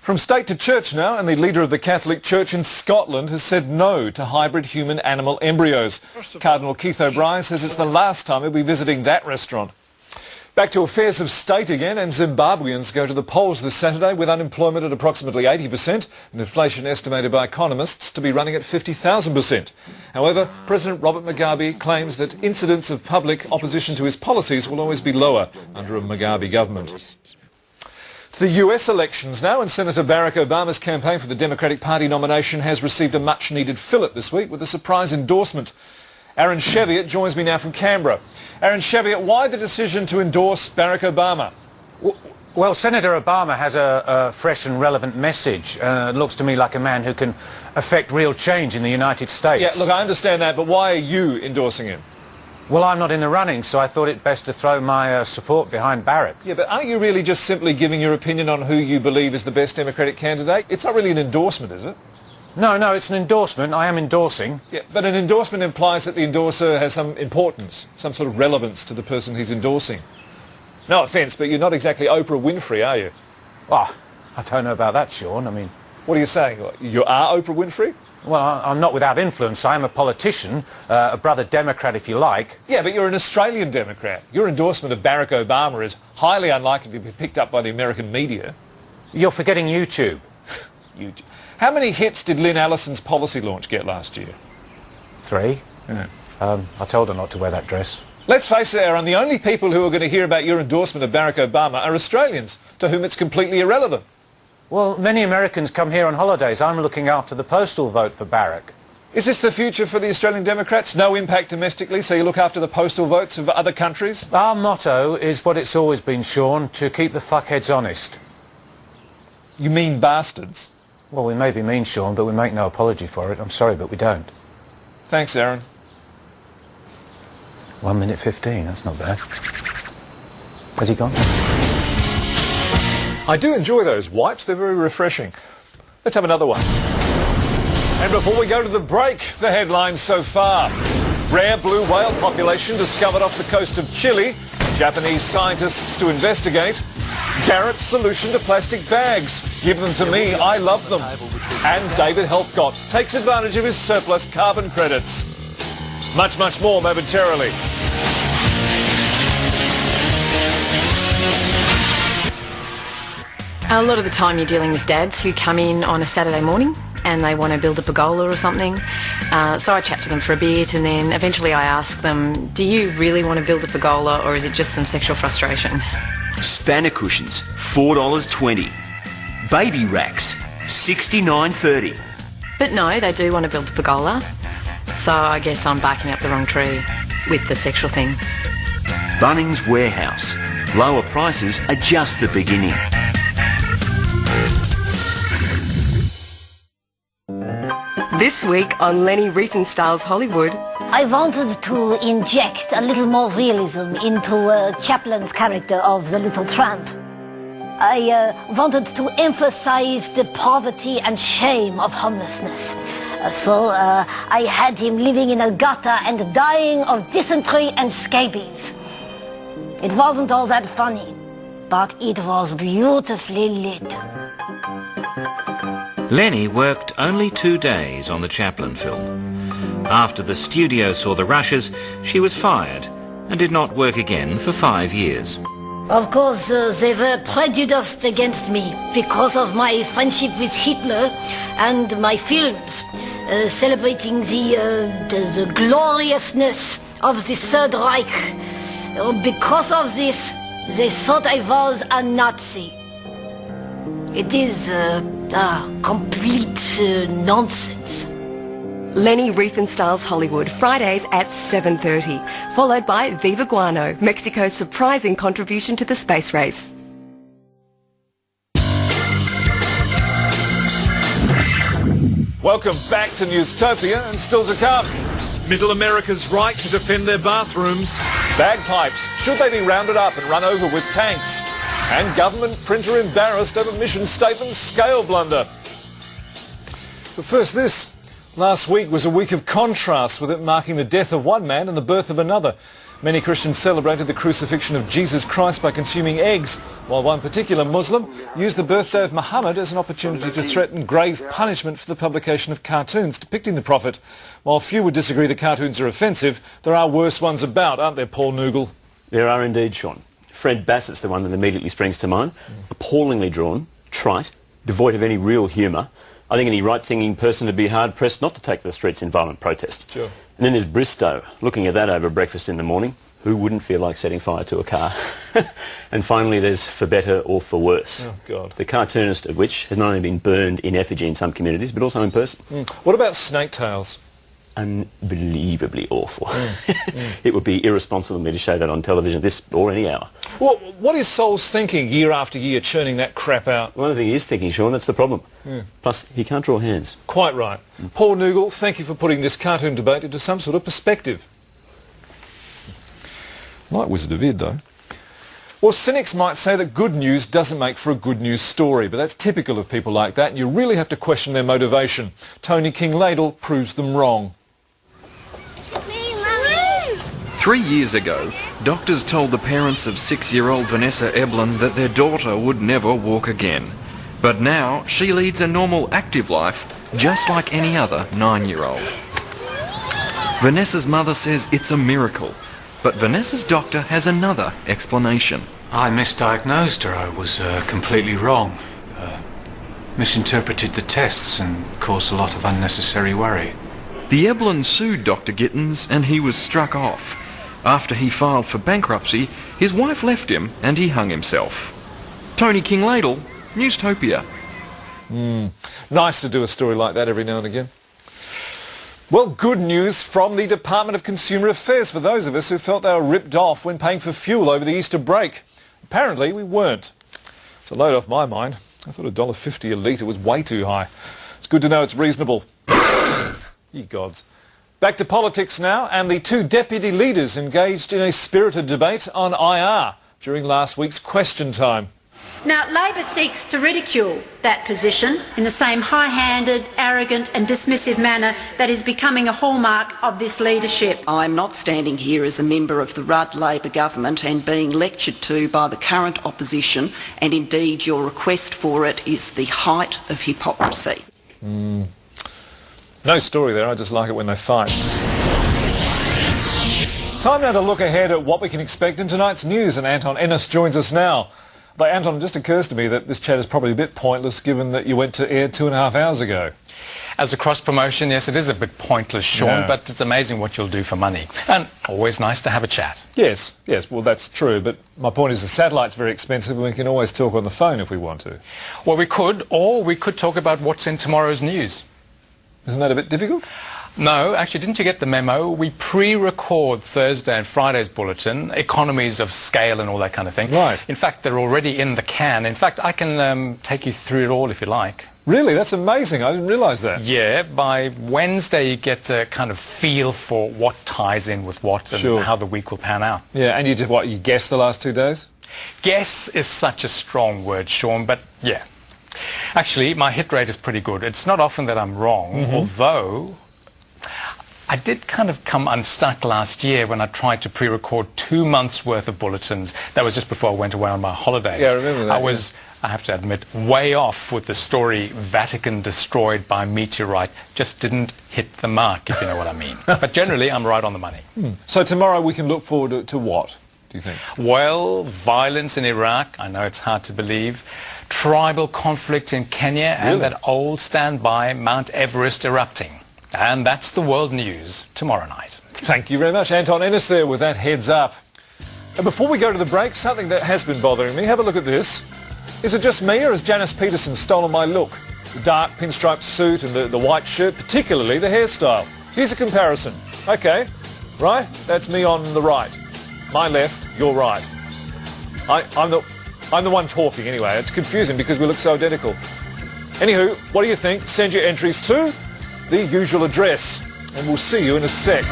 From state to church now, and the leader of the Catholic Church in Scotland has said no to hybrid human-animal embryos. Cardinal Keith O'Brien says it's the last time he'll be visiting that restaurant. Back to affairs of state again, and Zimbabweans go to the polls this Saturday with unemployment at approximately 80% and inflation estimated by economists to be running at 50,000%. However, President Robert Mugabe claims that incidents of public opposition to his policies will always be lower under a Mugabe government. To the US elections now, and Senator Barack Obama's campaign for the Democratic Party nomination has received a much-needed fillip this week with a surprise endorsement. Aaron Cheviot joins me now from Canberra. Aaron Cheviot, why the decision to endorse Barack Obama? Well, Senator Obama has a fresh and relevant message. It looks to me like a man who can affect real change in the United States. Yeah, look, I understand that, but why are you endorsing him? Well, I'm not in the running, so I thought it best to throw my support behind Barack. Yeah, but aren't you really just simply giving your opinion on who you believe is the best Democratic candidate? It's not really an endorsement, is it? No, it's an endorsement. I am endorsing. Yeah, but an endorsement implies that the endorser has some importance, some sort of relevance to the person he's endorsing. No offence, but you're not exactly Oprah Winfrey, are you? Oh, I don't know about that, Sean. I mean... What are you saying? You are Oprah Winfrey? Well, I'm not without influence. I am a politician, a brother Democrat if you like. Yeah, but you're an Australian Democrat. Your endorsement of Barack Obama is highly unlikely to be picked up by the American media. You're forgetting YouTube. YouTube. How many hits did Lynn Allison's policy launch get last year? 3. Yeah. I told her not to wear that dress. Let's face it, Aaron, the only people who are going to hear about your endorsement of Barack Obama are Australians, to whom it's completely irrelevant. Well, many Americans come here on holidays. I'm looking after the postal vote for Barack. Is this the future for the Australian Democrats? No impact domestically, so you look after the postal votes of other countries? Our motto is what it's always been, Sean, to keep the fuckheads honest. You mean bastards? Well, we may be mean, Sean, but we make no apology for it. I'm sorry, but we don't. Thanks, Aaron. 1 minute 15, that's not bad. Has he gone? I do enjoy those wipes, they're very refreshing. Let's have another one. And before we go to the break, the headlines so far. Rare blue whale population discovered off the coast of Chile. Japanese scientists to investigate. Garrett's solution to plastic bags. Give them to me, I love them. And David Helfgott takes advantage of his surplus carbon credits. Much more momentarily. A lot of the time you're dealing with dads who come in on a Saturday morning and they want to build a pergola or something. So I chat to them for a bit and then eventually I ask them, do you really want to build a pergola or is it just some sexual frustration? Spanner cushions, $4.20. Baby racks, $69.30. But no, they do want to build a pergola. So I guess I'm barking up the wrong tree with the sexual thing. Bunnings Warehouse. Lower prices are just the beginning. This week on Lenny Riefenstahl's Hollywood. I wanted to inject a little more realism into Chaplin's character of the little tramp. I wanted to emphasize the poverty and shame of homelessness. So I had him living in a gutter and dying of dysentery and scabies. It wasn't all that funny, but it was beautifully lit. Lenny worked only 2 days on the Chaplin film. After the studio saw the rushes, she was fired and did not work again for 5 years. Of course, they were prejudiced against me because of my friendship with Hitler and my films celebrating the gloriousness of the Third Reich. Because of this, they thought I was a Nazi. It is complete nonsense. Lenny Riefenstahl's Hollywood, Fridays at 7:30, followed by Viva Guano, Mexico's surprising contribution to the space race. Welcome back to Newstopia, and still to come. Middle America's right to defend their bathrooms. Bagpipes, should they be rounded up and run over with tanks? And government printer embarrassed over mission statement scale blunder. But first this. Last week was a week of contrast, with it marking the death of one man and the birth of another. Many Christians celebrated the crucifixion of Jesus Christ by consuming eggs, while one particular Muslim used the birthday of Muhammad as an opportunity to threaten grave punishment for the publication of cartoons depicting the Prophet. While few would disagree the cartoons are offensive, there are worse ones about, aren't there, Paul Nougal? There are indeed, Sean. Fred Bassett's the one that immediately springs to mind. Appallingly drawn, trite, devoid of any real humour. I think any right-thinking person would be hard-pressed not to take the streets in violent protest. Sure. And then there's Bristow, looking at that over breakfast in the morning. Who wouldn't feel like setting fire to a car? And finally there's For Better or For Worse. Oh, God. The cartoonist of which has not only been burned in effigy in some communities, but also in person. What about Snake Tales? Unbelievably awful. It would be irresponsible of me to show that on television this or any hour. Well, what is Souls thinking year after year, churning that crap out? One of the thing he is thinking, Sean, that's the problem. Plus, he can't draw hands. Quite right. Paul Nougal, thank you for putting this cartoon debate into some sort of perspective. Like Wizard of Id, though. Well, cynics might say that good news doesn't make for a good news story, but that's typical of people like that, and you really have to question their motivation. Tony King-Ladle proves them wrong. 3 years ago, doctors told the parents of 6-year-old Vanessa Eblin that their daughter would never walk again. But now she leads a normal, active life, just like any other 9-year-old. Vanessa's mother says it's a miracle, but Vanessa's doctor has another explanation. I misdiagnosed her. I was completely wrong. Misinterpreted the tests and caused a lot of unnecessary worry. The Eblin sued Dr. Gittins and he was struck off. After he filed for bankruptcy, his wife left him and he hung himself. Tony King-Ladle, Newstopia. Nice to do a story like that every now and again. Well, good news from the Department of Consumer Affairs for those of us who felt they were ripped off when paying for fuel over the Easter break. Apparently we weren't. It's a load off my mind. I thought $1.50 a litre was way too high. It's good to know it's reasonable. Ye gods. Back to politics now, and the two deputy leaders engaged in a spirited debate on IR during last week's question time. Now, Labor seeks to ridicule that position in the same high-handed, arrogant and dismissive manner that is becoming a hallmark of this leadership. I'm not standing here as a member of the Rudd Labor government and being lectured to by the current opposition, and indeed your request for it is the height of hypocrisy. No story there, I just like it when they fight. Time now to look ahead at what we can expect in tonight's news, and Anton Ennis joins us now. But Anton, it just occurs to me that this chat is probably a bit pointless given that you went to air 2.5 hours ago. As a cross-promotion, yes, it is a bit pointless, Sean, but it's amazing what you'll do for money. And always nice to have a chat. Yes, well, that's true, but my point is the satellite's very expensive and we can always talk on the phone if we want to. Well, we could, or we could talk about what's in tomorrow's news. Isn't that a bit difficult? No, actually, didn't you get the memo? We pre-record Thursday and Friday's bulletin, economies of scale and all that kind of thing. Right. In fact, they're already in the can. In fact, I can take you through it all if you like. Really? That's amazing. I didn't realise that. Yeah, by Wednesday you get a kind of feel for what ties in with what and how the week will pan out. Yeah, and you just, you guess the last 2 days? Guess is such a strong word, Sean, but yeah. Actually, my hit rate is pretty good. It's not often that I'm wrong, although I did kind of come unstuck last year when I tried to pre-record 2 months' worth of bulletins. That was just before I went away on my holidays. Yeah, I remember that. I was, I have to admit, way off with the story Vatican destroyed by meteorite. Just didn't hit the mark, if you know what I mean. But generally, I'm right on the money. So tomorrow we can look forward to what, do you think? Well, violence in Iraq. I know it's hard to believe. Tribal conflict in Kenya and that old standby Mount Everest erupting. And that's the world news tomorrow night. Thank you very much. Anton Ennis there with that heads up. And before we go to the break, something that has been bothering me. Have a look at this. Is it just me or has Janice Peterson stolen my look? The dark pinstripe suit and the white shirt, particularly the hairstyle. Here's a comparison. Okay, right? That's me on the right. My left, your right. I'm the one talking anyway. It's confusing because we look so identical. Anywho, what do you think? Send your entries to the usual address, and we'll see you in a sec.